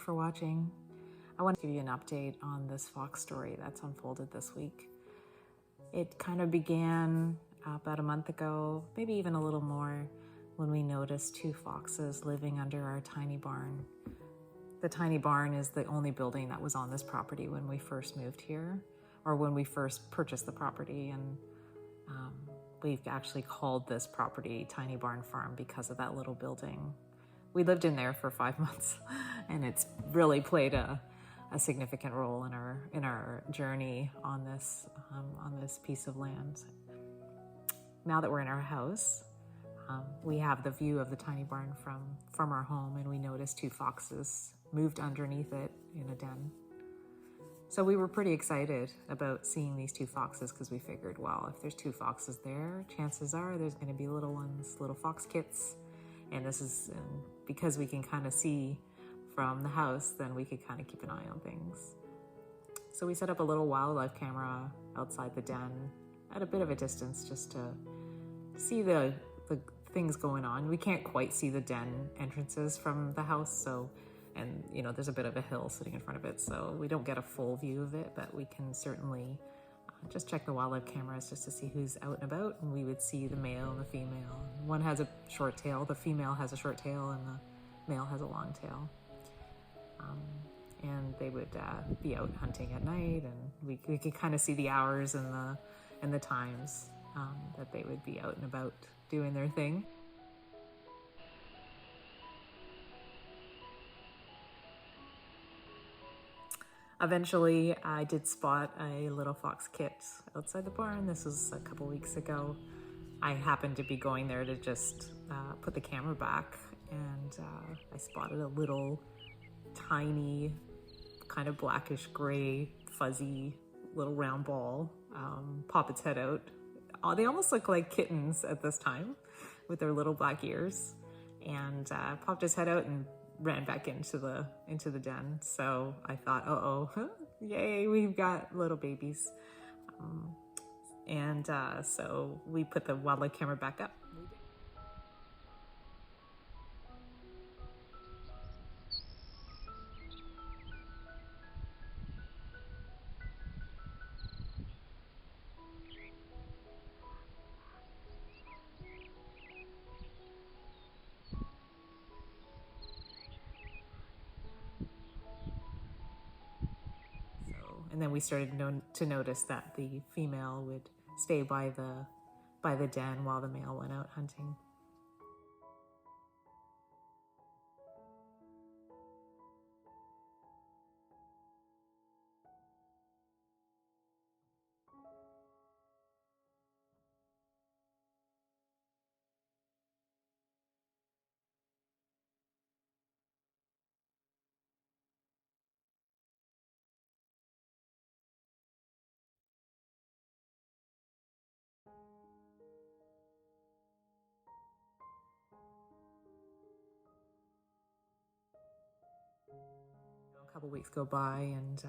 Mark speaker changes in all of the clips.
Speaker 1: you for watching. I want to give you an update on this fox story that's unfolded this week. It kind of began about a month ago, maybe even a little more, when we noticed two foxes living under our tiny barn. The tiny barn is the only building that was on this property when we first moved here, or when we first purchased the property, and we've actually called this property Tiny Barn Farm because of that little building. We lived in there for 5 months, and it's really played a significant role in our journey on this piece of land. Now that we're in our house, we have the view of the tiny barn from our home, and we noticed two foxes moved underneath it in a den. So we were pretty excited about seeing these two foxes because we figured, well, if there's two foxes there, chances are there's going to be little ones, little fox kits. And this is because we can kind of see from the house, then we could kind of keep an eye on things. So we set up a little wildlife camera outside the den at a bit of a distance just to see the things going on. We can't quite see the den entrances from the house, and there's a bit of a hill sitting in front of it, so we don't get a full view of it, but we can certainly just check the wildlife cameras just to see who's out and about, and we would see the male and the female. One has a short tail, the female has a short tail, and the male has a long tail. And they would be out hunting at night, and we could kind of see the hours and the times that they would be out and about doing their thing. Eventually, I did spot a little fox kit outside the barn. This was a couple weeks ago. I happened to be going there to just put the camera back, and I spotted a little tiny, kind of blackish gray, fuzzy little round ball pop its head out. They almost look like kittens at this time with their little black ears, and popped his head out and ran back into the den. So I thought, yay, we've got little babies. So we put the wildlife camera back up. And then we started to notice that the female would stay by the den while the male went out hunting. A couple weeks go by, and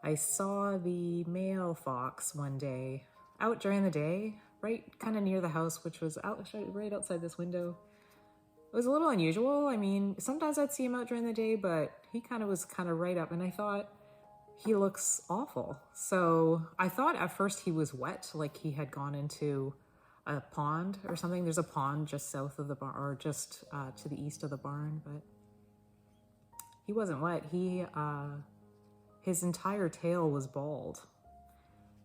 Speaker 1: I saw the male fox one day out during the day, right kind of near the house, which was right outside this window. It was a little unusual. I mean, sometimes I'd see him out during the day, but he was right up, and I thought, he looks awful. So I thought at first he was wet, like he had gone into a pond or something. There's a pond just south of the barn, or just to the east of the barn, but he wasn't wet. His entire tail was bald.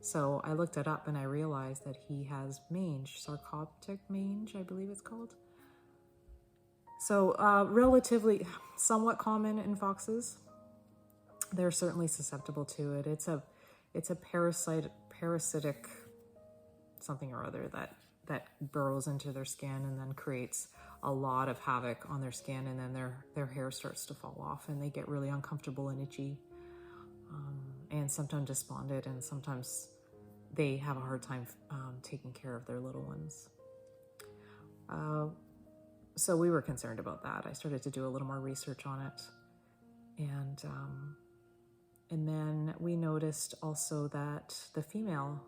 Speaker 1: So I looked it up and I realized that he has mange, sarcoptic mange, I believe it's called. So relatively, somewhat common in foxes. They're certainly susceptible to it. It's a parasitic something or other that burrows into their skin and then creates a lot of havoc on their skin, and then their hair starts to fall off and they get really uncomfortable and itchy, and sometimes despondent, and sometimes they have a hard time taking care of their little ones. So we were concerned about that. I started to do a little more research on it, and then we noticed also that the female,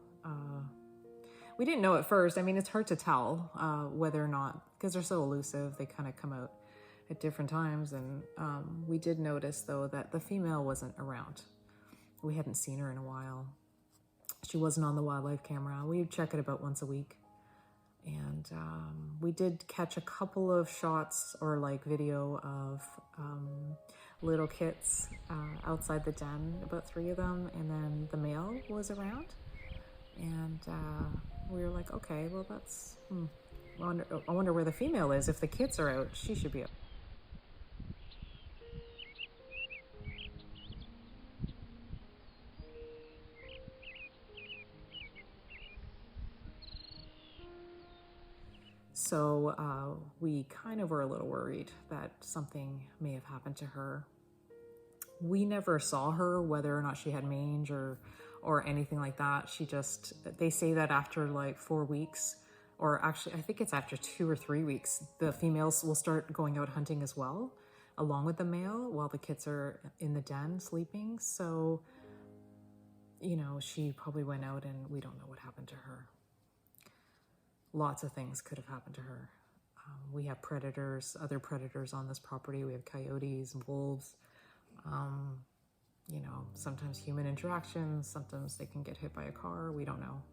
Speaker 1: we didn't know at first. I mean, it's hard to tell whether or not, because they're so elusive, they kind of come out at different times. And we did notice, though, that the female wasn't around. We hadn't seen her in a while. She wasn't on the wildlife camera. We would check it about once a week. And we did catch a couple of shots or like video of little kits outside the den, about 3 of them, and then the male was around. And we were like, okay, well that's, I wonder where the female is. If the kits are out, she should be out. So we kind of were a little worried that something may have happened to her. We never saw her, whether or not she had mange or anything like that. They say that after like 4 weeks, or actually I think it's after 2 or 3 weeks, the females will start going out hunting as well, along with the male, while the kits are in the den sleeping. So, you know, she probably went out and we don't know what happened to her. Lots of things could have happened to her. We have other predators on this property. We have coyotes, wolves, you know, sometimes human interactions, sometimes they can get hit by a car, we don't know.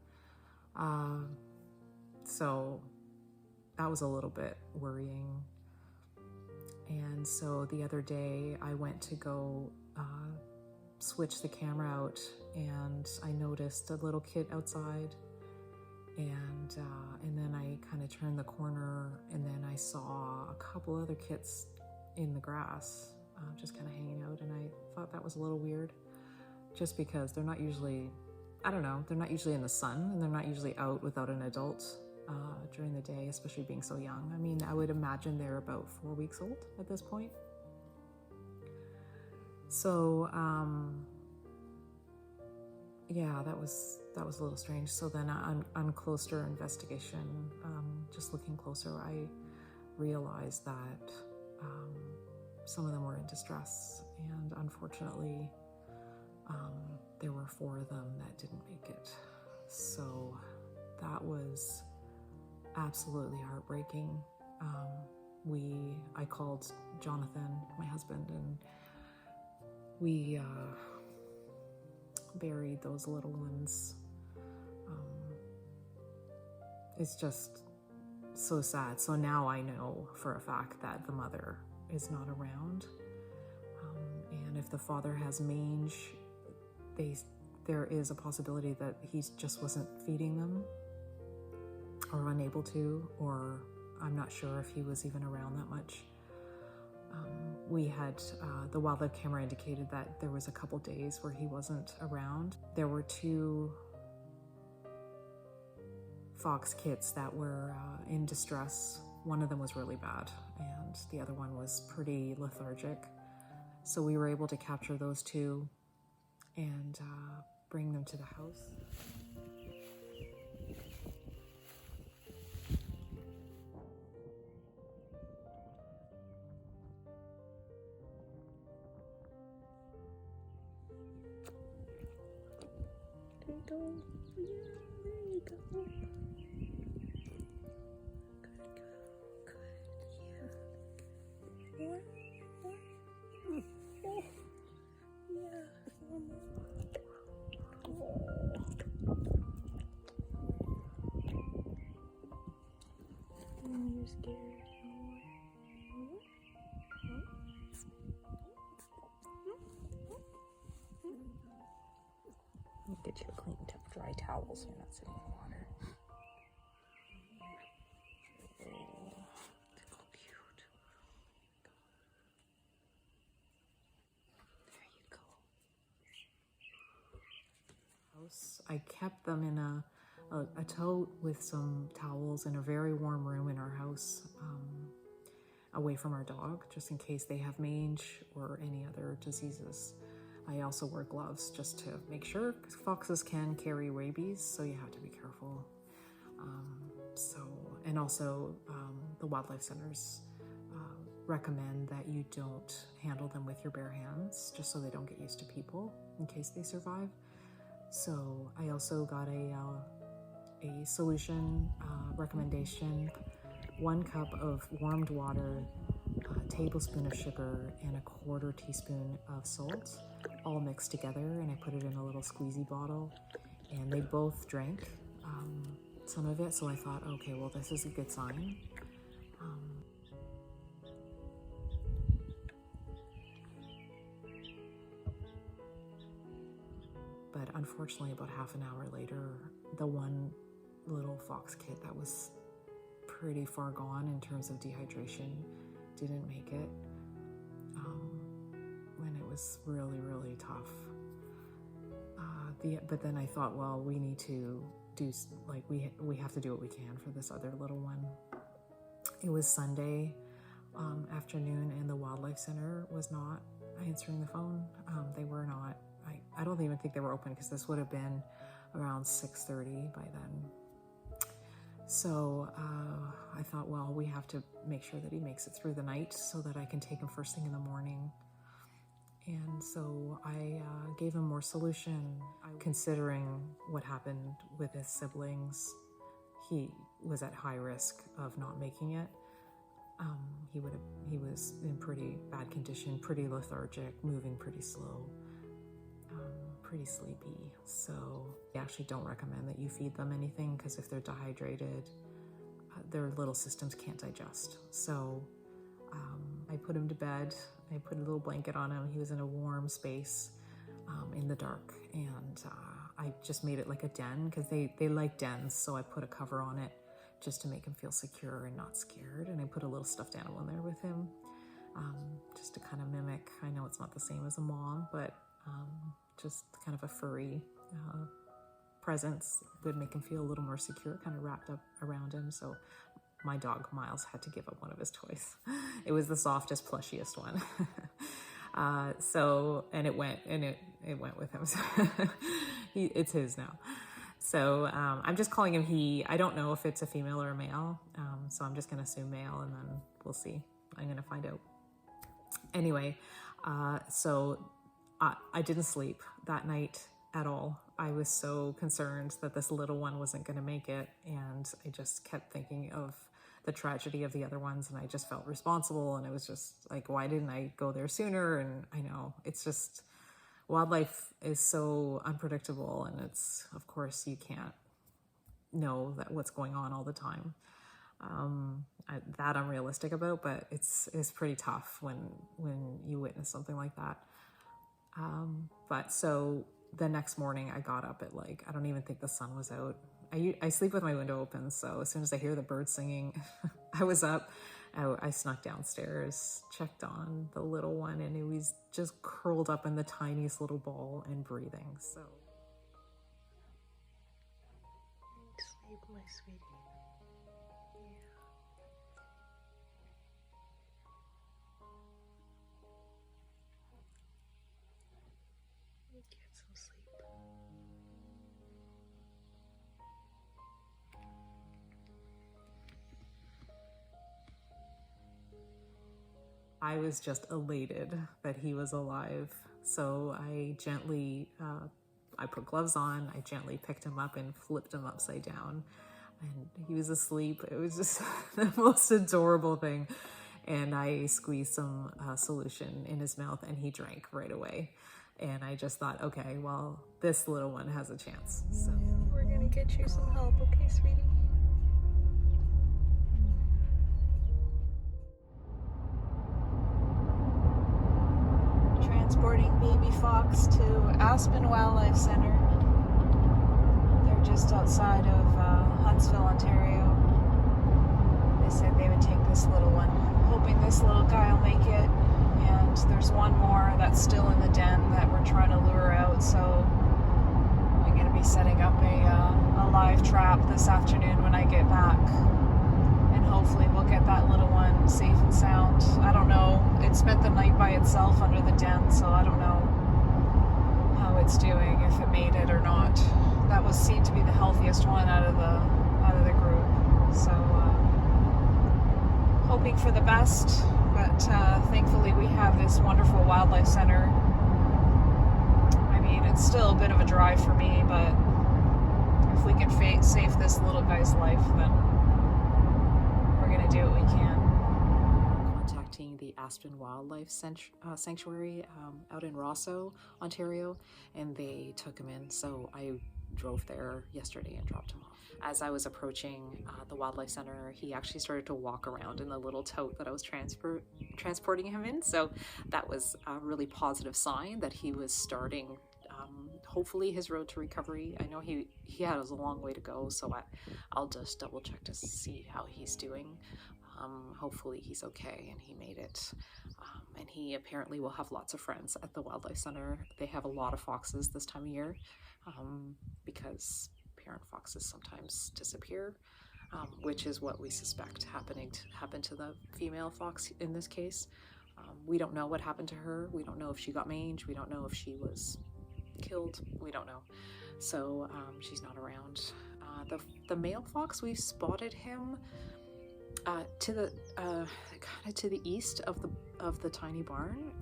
Speaker 1: So that was a little bit worrying. And so the other day I went to go switch the camera out, and I noticed a little kit outside. And then I kind of turned the corner, and then I saw a couple other kits in the grass, just kind of hanging out. And I thought that was a little weird, just because they're not usually, I don't know, they're not usually in the sun, and they're not usually out without an adult during the day, especially being so young. I mean, I would imagine they're about 4 weeks old at this point. So, yeah, that was a little strange. So then on closer investigation, just looking closer, I realized that some of them were in distress, and unfortunately there were 4 of them that didn't make it. So that was absolutely heartbreaking. I called Jonathan, my husband, and we buried those little ones. It's just so sad. So now I know for a fact that the mother is not around, and if the father has mange, there is a possibility that he just wasn't feeding them, or unable to, or I'm not sure if he was even around that much. We had, the wildlife camera indicated that there was a couple days where he wasn't around. There were 2 fox kits that were in distress. One of them was really bad, and the other one was pretty lethargic. So we were able to capture those 2 and bring them to the house.
Speaker 2: There you go. Yeah, there you go. Good, yeah. More. Oh, yeah. You're scared. Get you a clean, dry towel so you're not sitting in water. Oh, so cute. There you go.
Speaker 1: I kept them in a tote with some towels in a very warm room in our house, away from our dog, just in case they have mange or any other diseases. I also wear gloves just to make sure, because foxes can carry rabies, so you have to be careful. And also the wildlife centers recommend that you don't handle them with your bare hands, just so they don't get used to people in case they survive. So I also got a solution recommendation: 1 cup of warmed water, tablespoon of sugar and a 1/4 teaspoon of salt, all mixed together, and I put it in a little squeezy bottle, and they both drank some of it, so I thought, okay, well, this is a good sign. But unfortunately, about half an hour later, the one little fox kid that was pretty far gone in terms of dehydration didn't make it, when it was really, really tough. But then I thought, well, we need to do, like, we have to do what we can for this other little one. It was Sunday afternoon, and the Wildlife Center was not answering the phone. They were not. I don't even think they were open, because this would have been around 6:30 by then. So I thought, well, we have to make sure that he makes it through the night so that I can take him first thing in the morning. And so I gave him more solution. Considering what happened with his siblings, he was at high risk of not making it. He was in pretty bad condition, pretty lethargic, moving pretty slow, pretty sleepy. So I actually don't recommend that you feed them anything, because if they're dehydrated, their little systems can't digest. So I put him to bed. I put a little blanket on him. He was in a warm space in the dark, and I just made it like a den, because they like dens, so I put a cover on it just to make him feel secure and not scared. And I put a little stuffed animal in there with him, just to kind of mimic, I know it's not the same as a mom, but just kind of a furry presence would make him feel a little more secure, kind of wrapped up around him. So my dog Miles had to give up one of his toys. It was the softest, plushiest one. And it went with him. So it's his now. So I'm just calling him he. I don't know if it's a female or a male. So I'm just going to assume male, and then we'll see. I'm going to find out. Anyway, so I didn't sleep that night at all. I was so concerned that this little one wasn't going to make it, and I just kept thinking of the tragedy of the other ones, and I just felt responsible, and it was just like, why didn't I go there sooner? And I know it's just, wildlife is so unpredictable, and it's, of course, you can't know that what's going on all the time. That I'm realistic about, but it's pretty tough when you witness something like that. But so the next morning I got up at, like, I don't even think the sun was out. I sleep with my window open, so as soon as I hear the birds singing, I was up. I snuck downstairs, checked on the little one, and it was just curled up in the tiniest little ball and breathing. So
Speaker 2: Sleep, my sweetie. Yeah. Get some sleep.
Speaker 1: I was just elated that he was alive. So I gently, I put gloves on, I gently picked him up and flipped him upside down, and he was asleep. It was just the most adorable thing. And I squeezed some solution in his mouth, and he drank right away. And I just thought, okay, well, this little one has a chance. So
Speaker 2: We're gonna get you some help, okay, sweetie? Transporting baby fox to Aspen Wildlife Center. They're just outside of Huntsville, Ontario. They said they would take this little one, hoping this little guy will make it. And there's one more that's still in the den that we're trying to lure out, so I'm going to be setting up a live trap this afternoon when I get back. And hopefully we'll get that little one safe and sound. I don't know. It spent the night by itself under the den, so I don't know how it's doing, if it made it or not. That seemed to be the healthiest one out of the group. So hoping for the best, but thankfully we have this wonderful wildlife center. I mean, it's still a bit of a drive for me, but if we can save this little guy's life, then we're going to do what we can.
Speaker 1: contacting the Aspen Wildlife Sanctuary out in Rosso, Ontario, and they took him in. So I drove there yesterday and dropped him off. As I was approaching the wildlife center, he actually started to walk around in the little tote that I was transporting him in. So that was a really positive sign that he was starting hopefully his road to recovery. I know he has a long way to go, so I'll just double check to see how he's doing. Hopefully he's okay and he made it. And he apparently will have lots of friends at the wildlife center. They have a lot of foxes this time of year because parent foxes sometimes disappear, which is what we suspect happened to the female fox in this case. We don't know what happened to her. We don't know if she got mange. We don't know if she was killed. We don't know. So she's not around. The male fox, we've spotted him to the kind of to the east of the tiny barn.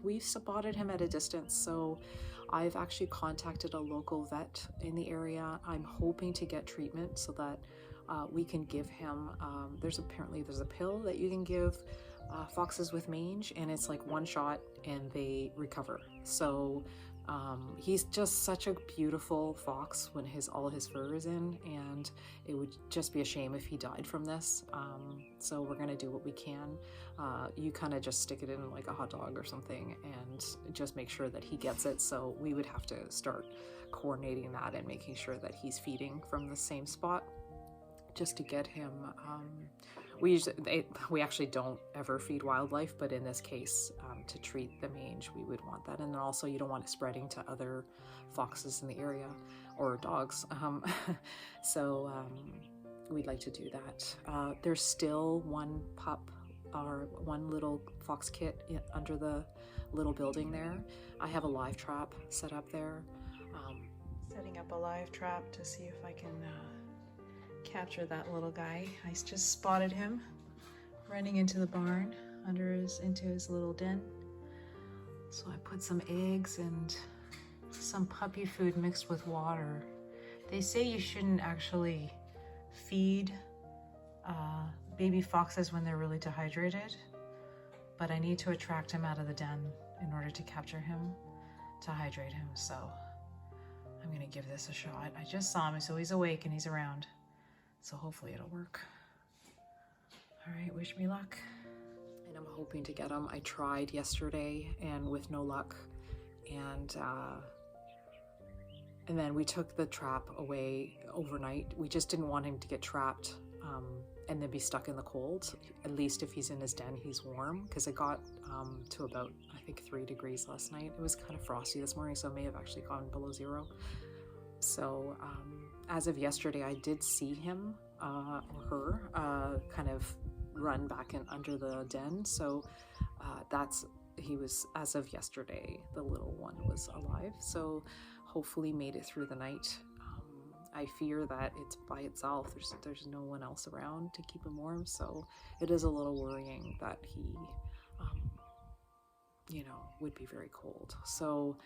Speaker 1: We've spotted him at a distance, so I've actually contacted a local vet in the area. I'm hoping to get treatment so that we can give him, there's a pill that you can give foxes with mange, and it's like one shot and they recover. So he's just such a beautiful fox when all his fur is in, and it would just be a shame if he died from this. So we're gonna do what we can. You kind of just stick it in like a hot dog or something and just make sure that he gets it. So we would have to start coordinating that and making sure that he's feeding from the same spot just to get him. We actually don't ever feed wildlife, but in this case, to treat the mange, we would want that. And then also you don't want it spreading to other foxes in the area or dogs. So we'd like to do that. There's still one pup or one little fox kit under the little building there. I have a live trap set up there. Setting up a live trap to see if I can capture that little guy. I just spotted him running into the barn into his little den. So I put some eggs and some puppy food mixed with water. They say you shouldn't actually feed baby foxes when they're really dehydrated, but I need to attract him out of the den in order to capture him, to hydrate him. So I'm gonna give this a shot. I just saw him, so he's awake and he's around. So hopefully it'll work. All right, wish me luck. And I'm hoping to get him. I tried yesterday and with no luck. And then we took the trap away overnight. We just didn't want him to get trapped and then be stuck in the cold. At least if he's in his den, he's warm, because it got to about, I think, 3 degrees last night. It was kind of frosty this morning, so it may have actually gone below 0. So as of yesterday, I did see him or her kind of run back in under the den. So he was, as of yesterday, the little one was alive. So hopefully made it through the night. I fear that it's by itself. There's no one else around to keep him warm. So it is a little worrying that he, would be very cold. So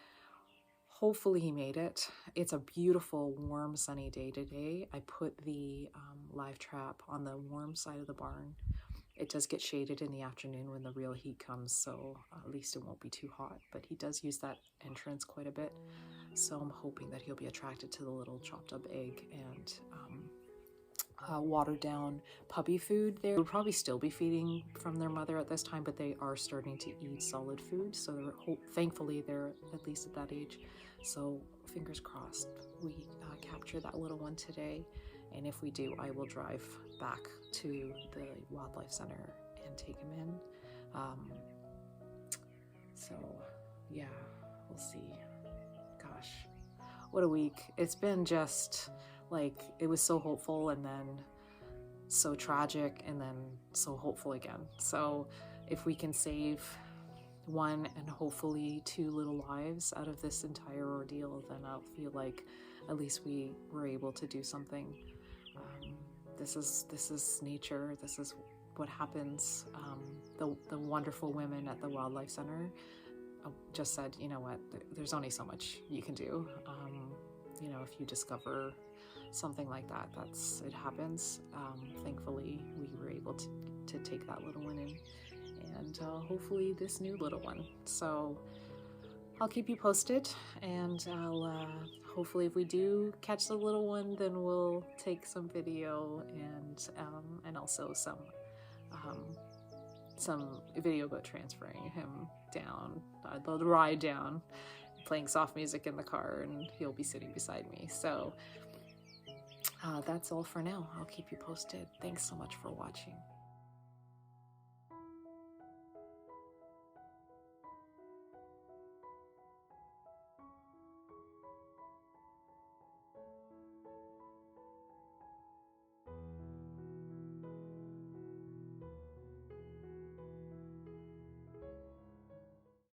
Speaker 1: hopefully he made it. It's a beautiful, warm, sunny day today. I put the live trap on the warm side of the barn. It does get shaded in the afternoon when the real heat comes, so at least it won't be too hot. But he does use that entrance quite a bit, so I'm hoping that he'll be attracted to the little chopped up egg and watered down puppy food there. They'll probably still be feeding from their mother at this time, but they are starting to eat solid food, so thankfully they're at least at that age. So fingers crossed we capture that little one today, and if we do, I will drive back to the wildlife center and take him in. So yeah, we'll see. Gosh, what a week. It's been just like, it was so hopeful and then so tragic and then so hopeful again. So if we can save 1 and hopefully 2 little lives out of this entire ordeal, then I'll feel like at least we were able to do something. This is nature. This is what happens. The wonderful women at the Wildlife Center just said, you know what, there's only so much you can do. If you discover something like that, it happens. Thankfully, we were able to take that little one in and hopefully this new little one. So I'll keep you posted, and I'll hopefully if we do catch the little one, then we'll take some video and also some video about transferring him down, the ride down, playing soft music in the car, and he'll be sitting beside me. So that's all for now. I'll keep you posted. Thanks so much for watching.